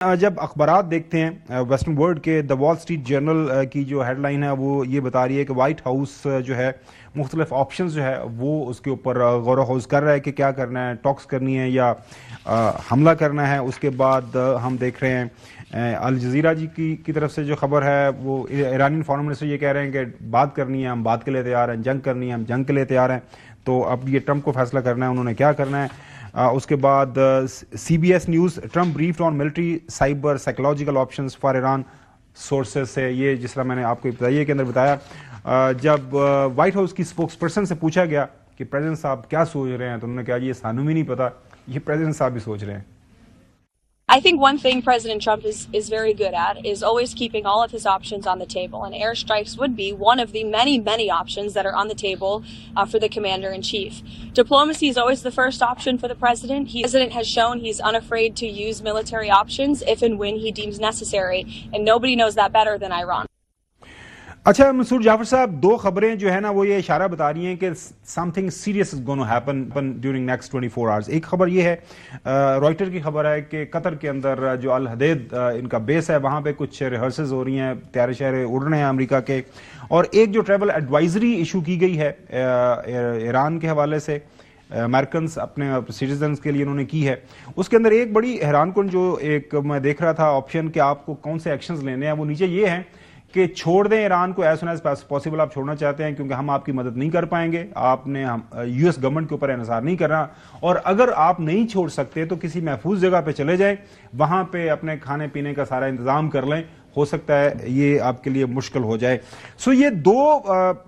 جب اخبارات دیکھتے ہیں ویسٹرن ورلڈ کے دا وال اسٹریٹ جرنل کی جو ہیڈ لائن ہے وہ یہ بتا رہی ہے کہ وائٹ ہاؤس جو ہے مختلف آپشنز جو ہے وہ اس کے اوپر غور و خوض کر رہا ہے کہ کیا کرنا ہے، ٹاکس کرنی ہے یا حملہ کرنا ہے۔ اس کے بعد ہم دیکھ رہے ہیں الجزیرہ جی کی طرف سے جو خبر ہے وہ ایرانی فارن منسٹر یہ کہہ رہے ہیں کہ بات کرنی ہے، ہم بات کے لیے تیار ہیں، جنگ کرنی ہے، ہم جنگ کے لیے تیار ہیں۔ تو اب یہ ٹرمپ کو فیصلہ کرنا ہے انہوں نے کیا کرنا ہے۔ اس کے بعد C B S news, Trump briefed on military cyber psychological options for Iran sources سے، یہ جس طرح میں نے آپ کو ابتدائیے کے اندر بتایا۔ جب وائٹ ہاؤس کی اسپوکس پرسن سے پوچھا گیا کہ پریزیڈنٹ صاحب کیا سوچ رہے ہیں تو انہوں نے کہا یہ سانو بھی نہیں پتا، یہ پریزیڈنٹ صاحب بھی سوچ رہے ہیں۔ I think one thing President Trump is very good at is always keeping all of his options on the table, and airstrikes would be one of the many options that are on the table for the commander-in-chief. Diplomacy is always the first option for the president. The president has shown he's unafraid to use military options if and when he deems necessary, and nobody knows that better than Iran. اچھا منصور جعفر صاحب، دو خبریں جو ہے نا وہ یہ اشارہ بتا رہی ہیں کہ سم تھنگ سیریس از گونا ہیپن ڈیورنگ نیکسٹ 24 آورز۔ ایک خبر یہ ہے، رائٹر کی خبر ہے کہ قطر کے اندر جو الحدید ان کا بیس ہے وہاں پہ کچھ ریہرسلز ہو رہی ہیں، طیارے شہرے اڑ رہے ہیں امریکہ کے، اور ایک جو ٹریول ایڈوائزری ایشو کی گئی ہے ایران کے حوالے سے امریکنز اپنے سٹیزنز کے لیے انہوں نے کی ہے، اس کے اندر ایک بڑی حیران کن جو ایک میں دیکھ رہا تھا آپشن کہ آپ کو کون سے ایکشنز لینے ہیں، وہ نیچے یہ ہیں کہ چھوڑ دیں ایران کو ایز سون ایز پاسبل۔ آپ چھوڑنا چاہتے ہیں کیونکہ ہم آپ کی مدد نہیں کر پائیں گے، آپ نے یو ایس گورنمنٹ کے اوپر انحصار نہیں کرنا، اور اگر آپ نہیں چھوڑ سکتے تو کسی محفوظ جگہ پہ چلے جائیں، وہاں پہ اپنے کھانے پینے کا سارا انتظام کر لیں، ہو سکتا ہے یہ آپ کے لیے مشکل ہو جائے۔ سو یہ دو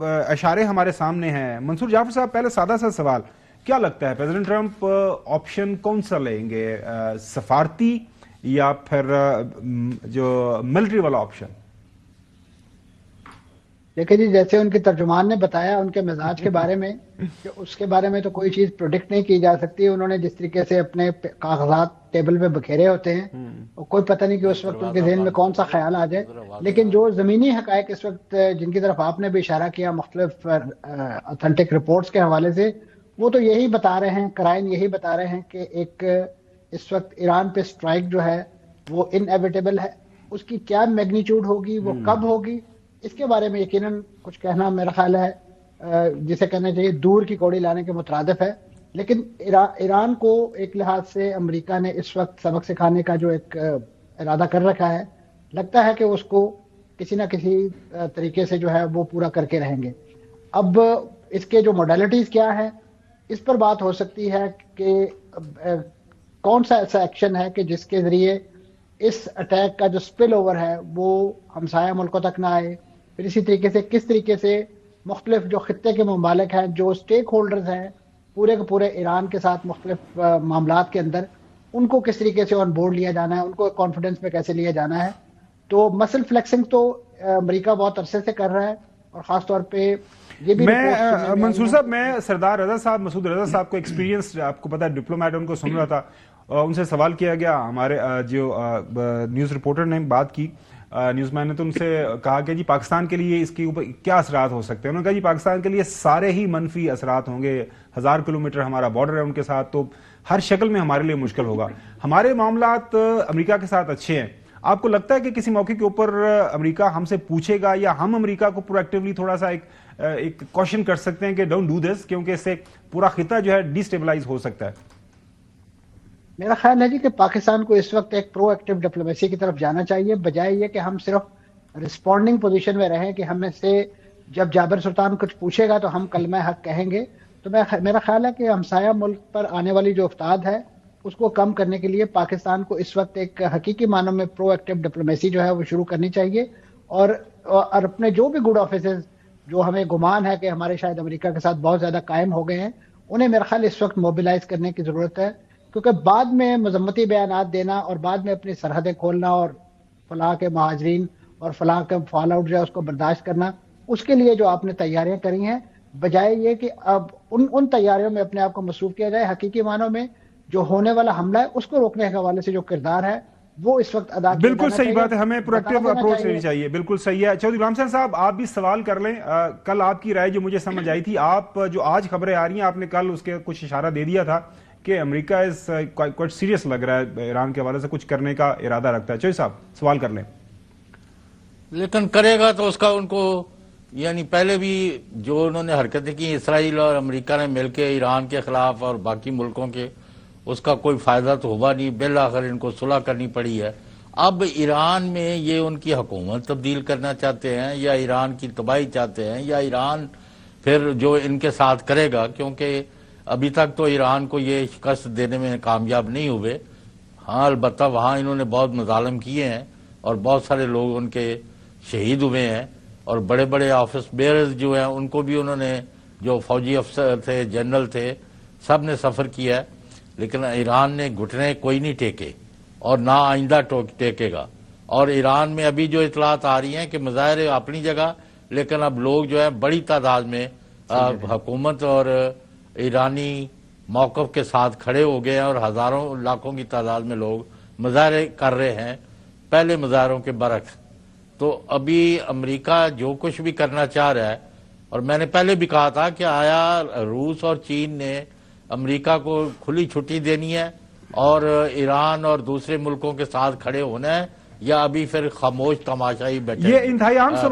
اشارے ہمارے سامنے ہیں۔ منصور جعفر صاحب، پہلے سادہ سا سوال، کیا لگتا ہے پریزیڈنٹ ٹرمپ آپشن کون سا لیں گے، سفارتی یا پھر جو ملٹری والا آپشن؟ دیکھیں جی، جیسے ان کے ترجمان نے بتایا ان کے مزاج کے بارے میں، کہ اس کے بارے میں تو کوئی چیز پروڈکٹ نہیں کی جا سکتی۔ انہوں نے جس طریقے سے اپنے کاغذات ٹیبل پہ بکھیرے ہوتے ہیں، کوئی پتہ نہیں کہ اس وقت ان کے ذہن میں کون سا خیال آ جائے، لیکن جو زمینی حقائق اس وقت جن کی طرف آپ نے بھی اشارہ کیا مختلف اتھینٹک رپورٹس کے حوالے سے، وہ تو یہی بتا رہے ہیں، قرائن یہی بتا رہے ہیں کہ ایک اس وقت ایران پہ سٹرائک جو ہے وہ انیویٹیبل ہے۔ اس کی کیا میگنیچیوڈ ہوگی، وہ کب ہوگی، اس کے بارے میں یقیناً کچھ کہنا میرا خیال ہے جسے کہنا چاہیے دور کی کوڑی لانے کے مترادف ہے۔ لیکن ایران کو ایک لحاظ سے امریکہ نے اس وقت سبق سکھانے کا جو ایک ارادہ کر رکھا ہے، لگتا ہے کہ اس کو کسی نہ کسی طریقے سے جو ہے وہ پورا کر کے رہیں گے۔ اب اس کے جو موڈیلٹیز کیا ہے اس پر بات ہو سکتی ہے کہ کون سا ایسا ایکشن ہے کہ جس کے ذریعے اس اٹیک کا جو سپل اوور ہے وہ ہمسایہ ملکوں تک نہ آئے، پھر اسی طریقے سے کس طریقے سے مختلف جو خطے کے ممالک ہیں، جو سٹیک ہولڈرز ہیں پورے کے پورے ایران کے ساتھ مختلف معاملات کے اندر، ان کو کس طریقے سے آن بورڈ لیا جانا ہے، ان کو کانفیڈنس میں کیسے لیا جانا ہے۔ تو مسل فلیکسنگ تو امریکہ بہت عرصے سے کر رہا ہے، اور خاص طور پہ یہ بھی منصور صاحب، میں سردار رضا صاحب، مسعود رضا صاحب کو ایکسپیرینس، آپ کو پتا ہے ڈپلومیٹ، ان کو سن رہا تھا، ان سے سوال کیا گیا، ہمارے جو نیوز رپورٹر نے بات کی، نیوز مین نے، تو ان سے کہا کہ جی پاکستان کے لیے اس کے اوپر کیا اثرات ہو سکتے ہیں؟ انہوں نے کہا جی پاکستان کے لیے سارے ہی منفی اثرات ہوں گے، 1000 کلومیٹر ہمارا بارڈر ہے ان کے ساتھ، تو ہر شکل میں ہمارے لیے مشکل ہوگا۔ ہمارے معاملات امریکہ کے ساتھ اچھے ہیں، آپ کو لگتا ہے کہ کسی موقع کے اوپر امریکہ ہم سے پوچھے گا یا ہم امریکہ کو پرو ایکٹیولی تھوڑا سا ایک کوشن کر سکتے ہیں کہ ڈونٹ ڈو دس، کیونکہ اس سے پورا خطہ جو ہے ڈیسٹیبلائز ہو سکتا ہے؟ میرا خیال ہے جی کہ پاکستان کو اس وقت ایک پرو ایکٹیو ڈپلومیسی کی طرف جانا چاہیے، بجائے یہ کہ ہم صرف رسپونڈنگ پوزیشن میں رہیں کہ ہمیں سے جب جابر سلطان کچھ پوچھے گا تو ہم کلمہ حق کہیں گے۔ تو میرا خیال ہے کہ ہمسایہ ملک پر آنے والی جو افتاد ہے اس کو کم کرنے کے لیے پاکستان کو اس وقت ایک حقیقی معنوں میں پرو ایکٹیو ڈپلومیسی جو ہے وہ شروع کرنی چاہیے، اور اپنے جو بھی گڈ آفیسز جو ہمیں گمان ہے کہ ہمارے شاید امریکہ کے ساتھ بہت زیادہ قائم ہو گئے ہیں، انہیں میرا خیال اس وقت موبلائز کرنے کی ضرورت ہے، کیونکہ بعد میں مذمتی بیانات دینا اور بعد میں اپنی سرحدیں کھولنا اور فلاں کے مہاجرین اور فلاں کا فال آؤٹ جو ہے اس کو برداشت کرنا، اس کے لیے جو آپ نے تیاریاں کری ہیں، بجائے یہ کہ اب ان تیاریوں میں اپنے آپ کو مصروف کیا جائے، حقیقی معنوں میں جو ہونے والا حملہ ہے اس کو روکنے کے حوالے سے جو کردار ہے وہ اس وقت ادا کیا بالکل صحیح بات ہے، ہمیں پرویکٹیو اپروچ لینی چاہیے، بالکل صحیح ہے۔ چودھری غلام حسین صاحب، آپ بھی سوال کر لیں، کل آپ کی رائے جو مجھے سمجھ آئی تھی، آپ جو آج خبریں آ رہی ہیں، آپ نے کل اس کے کچھ اشارہ دے دیا تھا کہ امریکہ اس کوائٹ سیریس لگ رہا ہے ایران کے حوالے سے کچھ کرنے کا ارادہ رکھتا ہے. چوہی صاحب سوال کر لیں. لیکن کرے گا تو اس کا ان کو یعنی پہلے بھی جو انہوں نے حرکتیں کی اسرائیل اور امریکہ نے مل کے ایران کے خلاف اور باقی ملکوں کے، اس کا کوئی فائدہ تو ہوا نہیں. بالآخر ان کو صلح کرنی پڑی ہے. اب ایران میں یہ ان کی حکومت تبدیل کرنا چاہتے ہیں یا ایران کی تباہی چاہتے ہیں یا ایران پھر جو ان کے ساتھ کرے گا، کیونکہ ابھی تک تو ایران کو یہ شکست دینے میں کامیاب نہیں ہوئے. ہاں البتہ وہاں انہوں نے بہت مظالم کیے ہیں اور بہت سارے لوگ ان کے شہید ہوئے ہیں، اور بڑے بڑے آفس بیئرز جو ہیں ان کو بھی انہوں نے، جو فوجی افسر تھے، جنرل تھے، سب نے سفر کیا ہے. لیکن ایران نے گھٹنے کوئی نہیں ٹیکے اور نہ آئندہ ٹیکے گا. اور ایران میں ابھی جو اطلاعات آ رہی ہیں کہ مظاہرے اپنی جگہ، لیکن اب لوگ جو ہے بڑی تعداد میں حکومت اور ایرانی موقف کے ساتھ کھڑے ہو گئے ہیں اور ہزاروں لاکھوں کی تعداد میں لوگ مظاہرے کر رہے ہیں پہلے مظاہروں کے برعکس. تو ابھی امریکہ جو کچھ بھی کرنا چاہ رہا ہے، اور میں نے پہلے بھی کہا تھا کہ آیا روس اور چین نے امریکہ کو کھلی چھٹی دینی ہے اور ایران اور دوسرے ملکوں کے ساتھ کھڑے ہونا ہے، یا ابھی پھر خاموش تماشائی بیٹھے. یہ انتہائی عام سوال